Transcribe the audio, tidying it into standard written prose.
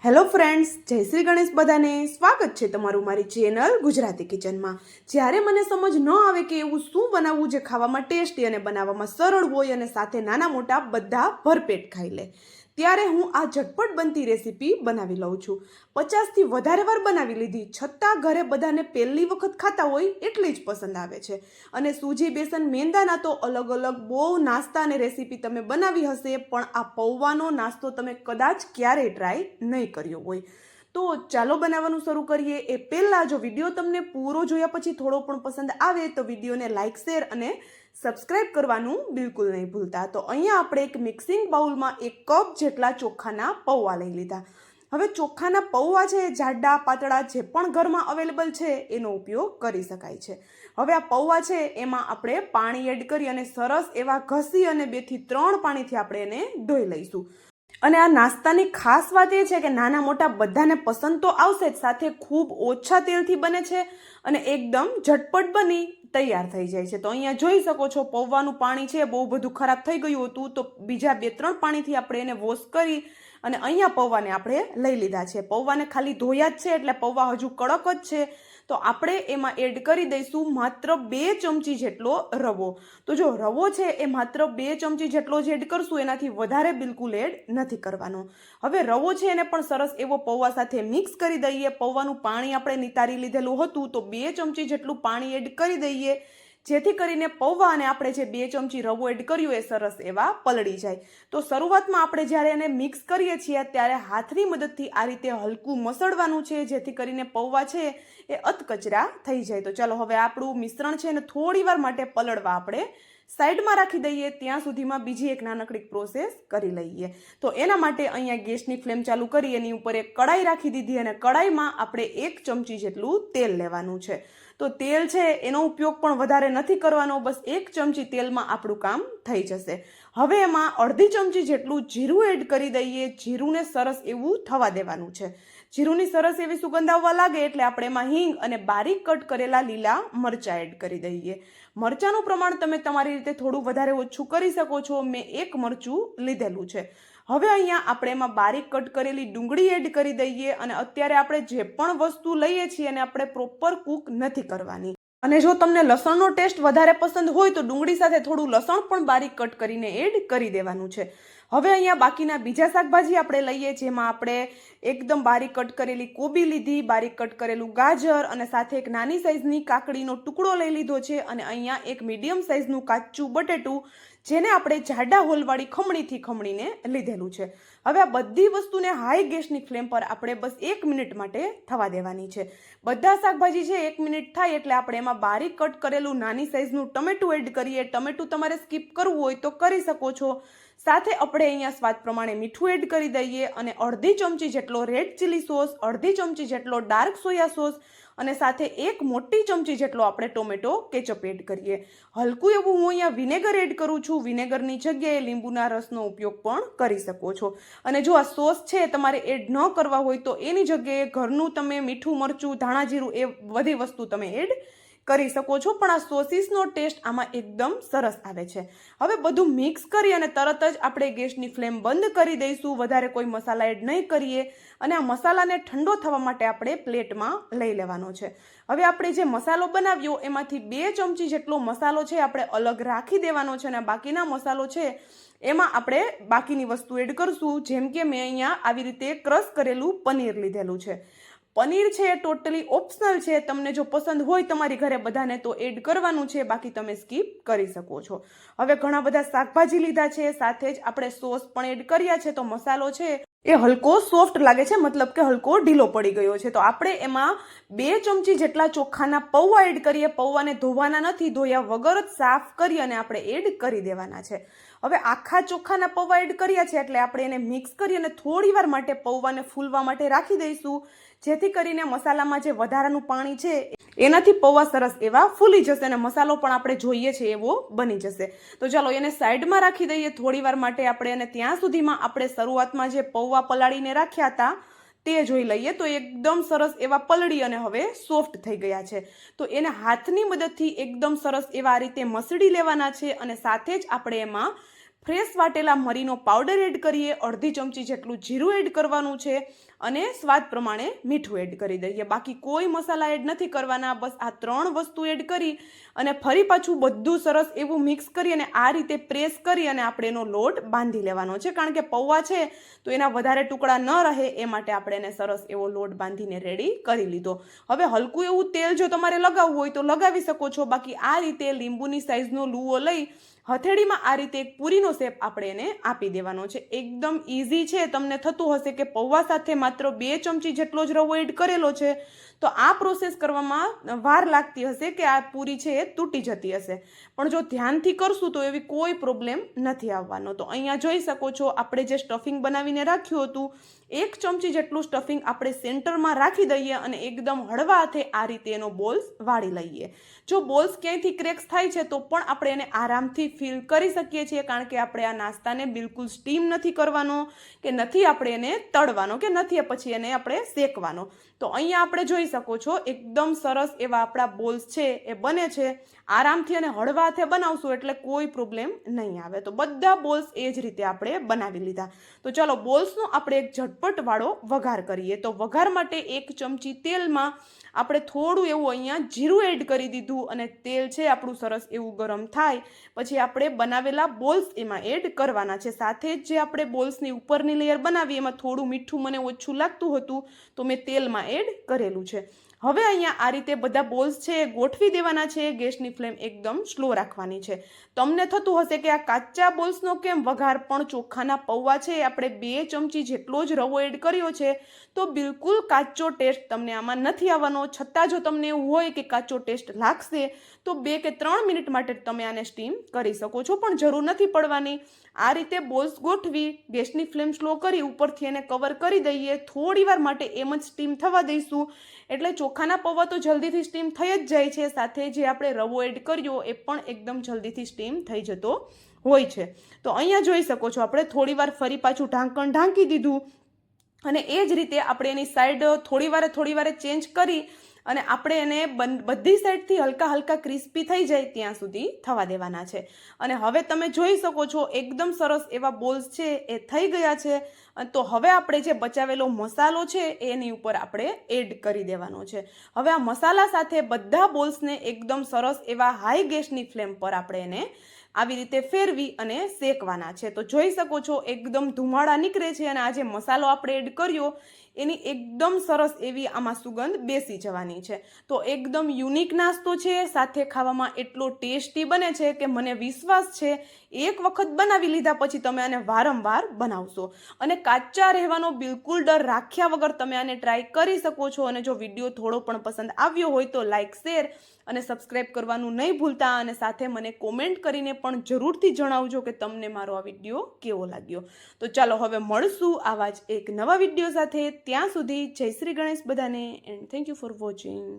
Hello friends, જય શ્રી ગણેશ. બધાને સ્વાગત છે તમારું મારી ચેનલ ગુજરાતી કિચનમાં. જ્યારે મને સમજ ન આવે કે એવું શું બનાવવું જે ખાવામાં ટેસ્ટી અને બનાવવામાં સરળ હોય અને સાથે નાના મોટા બધા ભરપેટ ખાઈ લે, ત્યારે હું આ ઝટપટ બનતી રેસીપી બનાવી લઉં છું. 50થી વધારે વાર બનાવી લીધી છતાં ઘરે બધાને પહેલી વખત ખાતા હોય એટલી જ પસંદ આવે છે. અને સૂજી, બેસન, મેંદાના તો અલગ અલગ બહુ નાસ્તા અને રેસીપી તમે બનાવી હશે, પણ આ પૌવાનો નાસ્તો તમે કદાચ ક્યારેય ટ્રાય નહીં કર્યો હોય. તો ચાલો બનાવવાનું શરૂ કરીએ. એ પહેલાં જો વિડીયો તમને પૂરો જોયા પછી થોડો પણ પસંદ આવે તો વિડીયોને લાઇક, શેર અને સબસ્ક્રાઇબ કરવાનું બિલકુલ નહીં ભૂલતા. તો અહીંયા આપણે એક મિક્સિંગ બાઉલમાં 1 કપ જેટલા ચોખાના પૌવા લઈ લીધા. હવે ચોખાના પૌવા છે, જાડા પાતળા જે પણ ઘરમાં અવેલેબલ છે એનો ઉપયોગ કરી શકાય છે. હવે આ પૌવા છે એમાં આપણે પાણી એડ કરી અને સરસ એવા ઘસી અને 2 થી 3 પાણીથી આપણે એને ધોઈ લઈશું. અને આ નાસ્તાની ખાસ વાત એ છે કે નાના મોટા બધાને પસંદ તો આવશે જ, સાથે ખૂબ ઓછા તેલથી બને છે અને એકદમ ઝટપટ બની તૈયાર થઈ જાય છે. તો અહીંયા જોઈ શકો છો પૌવાનું પાણી છે બહુ બધું ખરાબ થઈ ગયું હતું, તો બીજા 2-3 પાણીથી આપણે એને વોશ કરી અને અહીંયા પૌવાને આપણે લઈ લીધા છે. પૌવાને ખાલી ધોયા જ છે એટલે પૌવા હજુ કડક જ છે. તો આપણે એમાં એડ કરી દઈશું માત્ર 2 ચમચી જેટલો રવો. તો જો રવો છે એ માત્ર 2 ચમચી જેટલો જ એડ કરશું, એનાથી વધારે બિલકુલ એડ નથી કરવાનો. હવે રવો છે એને પણ સરસ એવો પૌવા સાથે મિક્સ કરી દઈએ. પૌવાનું પાણી આપણે નિતારી લીધેલું હતું તો 2 ચમચી જેટલું પાણી એડ કરી દઈએ, જેથી કરીને પૌવા અને આપણે જે 2 ચમચી રવો એડ કર્યું એ સરસ એવા પલળી જાય. તો શરૂઆતમાં આપણે જ્યારે એને મિક્સ કરીએ છીએ ત્યારે હાથની મદદથી આ રીતે હલકું મસળવાનું છે, જેથી કરીને પૌવા છે એ અધકચરા થઈ જાય. તો ચાલો હવે આપણું મિશ્રણ છે એને થોડી વાર માટે પલળવા આપણે સાઈડમાં રાખી દઈએ. ત્યાં સુધીમાં બીજી એક નાનકડી પ્રોસેસ કરી લઈએ. તો એના માટે અહીંયા ગેસની ફ્લેમ ચાલુ કરી એની ઉપર એક કડાઈ રાખી દીધી અને કડાઈમાં આપણે 1 ચમચી જેટલું તેલ લેવાનું છે. તો તેલ છે એનો ઉપયોગ પણ વધારે નથી કરવાનો, બસ 1 ચમચી તેલમાં આપણું કામ થઈ જશે. હવે એમાં અડધી ચમચી જેટલું જીરું એડ કરી દઈએ. જીરુંને સરસ એવું થવા દેવાનું છે. જીરુંની સરસ એવી સુગંધ આવવા લાગે એટલે આપણે એમાં હિંગ અને બારીક કટ કરેલા લીલા મરચાં એડ કરી દઈએ. મરચાંનું પ્રમાણ તમે તમારી રીતે થોડું વધારે ઓછું કરી શકો છો. મેં 1 મરચું લીધેલું છે. હવે અહીંયા આપણે એમાં બારીક કટ કરેલી ડુંગળી એડ કરી દઈએ અને અત્યારે આપણે જે પણ વસ્તુ લઈએ છીએ એને આપણે પ્રોપર કૂક નથી કરવાની. અને જો તમને લસણનો ટેસ્ટ વધારે પસંદ હોય તો ડુંગળી સાથે થોડું લસણ પણ બારીક કટ કરીને એડ કરી દેવાનું છે. હવે અહીંયા બાકીના બીજા શાકભાજી આપણે લઈએ, જેમાં આપણે એકદમ બારીક કટ કરેલી કોબી લીધી, બારીક કટ કરેલું ગાજર અને સાથે એક નાની સાઈઝની કાકડીનો ટુકડો લઈ લીધો છે અને અહીંયા એક મીડિયમ સાઈઝનું કાચું બટેટું જેને આપણે જાડા હોલવાળી ખમણીથી ખમણીને લીધેલું છે. હવે આ બધી વસ્તુને હાઈ ગેસની ફ્લેમ પર આપણે બસ 1 મિનિટ માટે થવા દેવાની છે. બધા શાકભાજી છે 1 મિનિટ થાય એટલે આપણે એમાં બારીક કટ કરેલું નાની સાઈઝનું ટમેટું એડ કરીએ. ટમેટું તમારે સ્કીપ કરવું હોય તો કરી શકો છો. સાથે આપણે અહીંયા સ્વાદ પ્રમાણે મીઠું એડ કરી દઈએ અને અડધી ચમચી જેટલો રેડ ચીલી સોસ, અડધી ચમચી જેટલો ડાર્ક સોયા સોસ અને સાથે 1 મોટી ચમચી જેટલો આપણે ટોમેટો કેચઅપ એડ કરીએ. હલકું એવું હું અહીંયા વિનેગર એડ કરું છું. વિનેગરની જગ્યાએ લીંબુના રસનો ઉપયોગ પણ કરી શકો છો. અને જો આ સોસ છે તમારે એડ ન કરવા હોય તો એની જગ્યાએ ઘરનું તમે મીઠું, મરચું, ધાણા જીરું એ બધી વસ્તુ તમે એડ કરી શકો છો, પણ આ સોસીસનો ટેસ્ટ આમાં એકદમ સરસ આવે છે. હવે બધું મિક્સ કરી અને તરત જ આપણે ગેસની ફ્લેમ બંધ કરી દઈશું. વધારે કોઈ મસાલા એડ નહીં કરીએ અને આ મસાલાને ઠંડો થવા માટે આપણે પ્લેટમાં લઈ લેવાનો છે. હવે આપણે જે મસાલો બનાવ્યો એમાંથી 2 ચમચી જેટલો મસાલો છે આપણે અલગ રાખી દેવાનો છે અને બાકીના મસાલો છે એમાં આપણે બાકીની વસ્તુ એડ કરશું. જેમ કે મેં અહીંયા આવી રીતે ક્રશ કરેલું પનીર લીધેલું છે. પનીર છે ટોટલી ઓપ્શનલ છે. તમને જો પસંદ હોય તમારી ઘરે બધાને તો એડ કરવાનું છે, બાકી તમે સ્કીપ કરી શકો છો. હવે ઘણા બધા શાકભાજી લીધા છે, સાથે જ આપણે સોસ પણ એડ કર્યા છે. તો મસાલો છે એ હલકો સોફ્ટ લાગે છે, મતલબ કે હલકો ઢીલો પડી ગયો છે. તો આપણે એમાં 2 ચમચી જેટલા ચોખાના પૌવા એડ કરીએ. પૌવાને ધોવાના નથી, ધોયા વગર જ સાફ કરી અને આપણે એડ કરી દેવાના છે. હવે આખા ચોખાના પૌવા એડ કર્યા છે એટલે આપણે એને મિક્સ કરી અને થોડી વાર માટે પૌવાને ફૂલવા માટે રાખી દઈશું, જેથી કરીને મસાલામાં જે વધારાનું પાણી છે એનાથી પૌવા સરસ એવા ફૂલી જશે અને મસાલો પણ આપણે જોઈએ છે એવો બની જશે. તો ચાલો એને સાઈડમાં રાખી દઈએ થોડી વાર માટે આપણે. અને ત્યાં સુધીમાં આપણે શરૂઆતમાં જે પૌવા પલાળીને રાખ્યા હતા તે જોઈ લઈએ. તો એકદમ સરસ એવા પલળી અને હવે સોફ્ટ થઈ ગયા છે. તો એને હાથની મદદથી એકદમ સરસ એવા આ રીતે મસળી લેવાના છે અને સાથે જ આપણે એમાં ફ્રેશ વાટેલા મરીનો પાવડર એડ કરીએ, અડધી ચમચી જેટલું જીરું એડ કરવાનું છે અને સ્વાદ પ્રમાણે મીઠું એડ કરી દઈએ. બાકી કોઈ મસાલા એડ નથી કરવાના. બસ આ 3 વસ્તુ એડ કરી અને ફરી પાછું બધું સરસ એવું મિક્સ કરી અને આ રીતે પ્રેસ કરી અને આપણે એનો લોટ બાંધી લેવાનો છે. કારણ કે પૌવા છે તો એના વધારે ટુકડા ન રહે એ માટે આપણે એને સરસ એવો લોટ બાંધીને રેડી કરી લીધો. હવે હલકું એવું તેલ જો તમારે લગાવવું હોય તો લગાવી શકો છો. બાકી આ રીતે લીંબુની સાઈઝનો લુઓ લઈ હથેળીમાં આ રીતે એક પૂરીનો શેપ આપણે એને આપી દેવાનો છે. એકદમ ઇઝી છે. તમને થતું હશે કે પૌવા સાથે માત્ર 2 ચમચી જેટલો જ રવો એડ કરેલો છે તો આ પ્રોસેસ કરવામાં વાર લાગતી હશે કે આ પૂરી છે એ તૂટી જતી હશે, પણ જો ધ્યાનથી કરશું તો એવી કોઈ પ્રોબ્લેમ નથી આવવાનો. તો અહીંયા જોઈ શકો છો આપણે જે સ્ટફિંગ બનાવીને રાખ્યું હતું 1 ચમચી જેટલું સ્ટફિંગ આપણે સેન્ટરમાં રાખી દઈએ અને એકદમ હળવા હાથે આ રીતે એનો બોલ્સ વાળી લઈએ. જો બોલ્સ ક્યાંયથી ક્રેક્સ થાય છે તો પણ આપણે એને આરામથી ફીલ કરી શકીએ છીએ, કારણ કે આપણે આ નાસ્તાને બિલકુલ સ્ટીમ નથી કરવાનો કે નથી આપણે એને તળવાનો કે નથી પછી એને આપણે શેકવાનો. તો અહીંયા આપણે જોઈ શકો છો એકદમ સરસ એવા આપણા બોલ્સ છે એ બને છે. આરામથી અને હળવા હાથે બનાવશું એટલે કોઈ પ્રોબ્લેમ નહીં આવે. તો બધા બોલ્સ એ જ રીતે આપણે બનાવી લીધા. તો ચાલો બોલ્સનો આપણે એક ઝટપટ વાળો વઘાર કરીએ. તો વઘાર માટે 1 ચમચી તેલમાં આપણે થોડું એવું અહીંયા જીરું એડ કરી દીધું અને તેલ છે આપણું સરસ એવું ગરમ થાય પછી આપણે બનાવેલા બોલ્સ એમાં એડ કરવાના છે. સાથે જ જે આપણે બોલ્સની ઉપરની લેયર બનાવી એમાં થોડું મીઠું મને ઓછું લાગતું હતું તો મેં તેલમાં એડ કરેલું છે. હવે અહીંયા આ રીતે બધા બોલ્સ છે એ ગોઠવી દેવાના છે. ગેસની ફ્લેમ એકદમ સ્લો રાખવાની છે. તમને થતું હશે કે આ કાચા બોલ્સનો કેમ વઘાર, પણ ચોખાના પૌવા છે આપણે 2 ચમચી જેટલો જ રવો એડ કર્યો છે તો બિલકુલ કાચો ટેસ્ટ તમને આમાં નથી આવવાનો. છતાં જો તમને એવું હોય કે કાચો ટેસ્ટ લાગશે તો 2 કે 3 મિનિટ માટે તમે આને સ્ટીમ કરી શકો છો, પણ જરૂર નથી પડવાની. આ રીતે બોલ્સ ગોઠવી ગેસની ફ્લેમ સ્લો કરી ઉપરથી એને કવર કરી દઈએ. થોડી વાર માટે એમ જ સ્ટીમ થવા દઈશું એટલે ચોખાના પૌવા તો જલ્દીથી સ્ટીમ થઈ જ જાય છે. સાથે જે આપણે રવો એડ કર્યો એ પણ એકદમ જલ્દીથી સ્ટીમ થઈ જતો હોય છે. તો અહીંયા જોઈ શકો છો આપણે થોડી વાર ફરી પાછું ઢાંકણ ઢાંકી દીધું અને એ જ રીતે આપણે એની સાઈડ થોડી વારે ચેન્જ કરી અને આપણે એને બધી સાઈડથી હલકા ક્રિસ્પી થઈ જાય ત્યાં સુધી થવા દેવાના છે. અને હવે તમે જોઈ શકો છો એકદમ સરસ એવા બોલ્સ છે એ થઈ ગયા છે. તો હવે આપણે જે બચાવેલો મસાલો છે એની ઉપર આપણે એડ કરી દેવાનો છે. હવે આ મસાલા સાથે બધા બોલ્સને એકદમ સરસ એવા હાઈ ગેસની ફ્લેમ પર આપણે એને આવી રીતે ફેરવી અને શેકવાના છે. તો જોઈ શકો છો એકદમ ધુમાડા નીકળે છે અને આ જે મસાલો આપણે એડ કર્યો એની એકદમ સરસ એવી આમાં સુગંધ બેસી જવાની છે. તો એકદમ યુનિક નાસ્તો છે, સાથે ખાવામાં એટલો ટેસ્ટી બને છે કે મને વિશ્વાસ છે એક વખત બનાવી લીધા પછી તમે આને વારંવાર બનાવશો અને કાચા રહેવાનો બિલકુલ ડર રાખ્યા વગર તમે આને ટ્રાય કરી શકો છો. અને જો વિડીયો થોડો પણ પસંદ આવ્યો હોય તો લાઇક, શેર અને સબસ્ક્રાઈબ કરવાનું નહીં ભૂલતા અને સાથે મને કોમેન્ટ કરીને પણ જરૂરથી જણાવજો કે તમને મારો આ વિડીયો કેવો લાગ્યો. તો ચાલો હવે મળશું આવા જ એક નવા વિડીયો સાથે. ત્યાં સુધી જય શ્રી ગણેશ બધાને and thank you for watching.